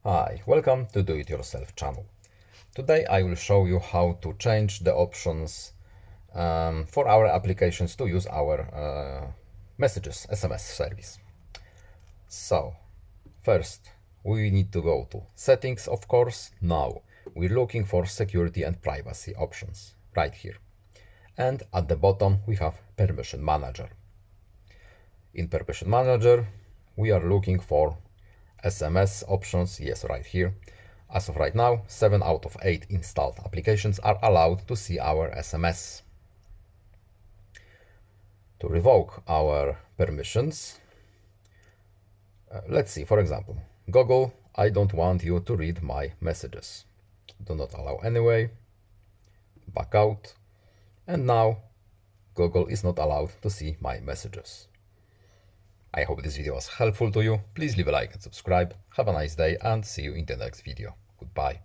Hi, welcome to Do It Yourself channel. Today I will show you how to change the options for our applications to use our messages SMS service. So first we need to go to settings, of course. Now we're looking for security and privacy options right here. And at the bottom we have permission manager. In permission manager we are looking for SMS options, yes, right here. As of right now, 7 out of 8 installed applications are allowed to see our SMS. To revoke our permissions, let's see, for example, Google, I don't want you to read my messages. Do not allow anyway. Back out. And now Google is not allowed to see my messages. I hope this video was helpful to you. Please leave a like and subscribe. Have a nice day and see you in the next video. Goodbye.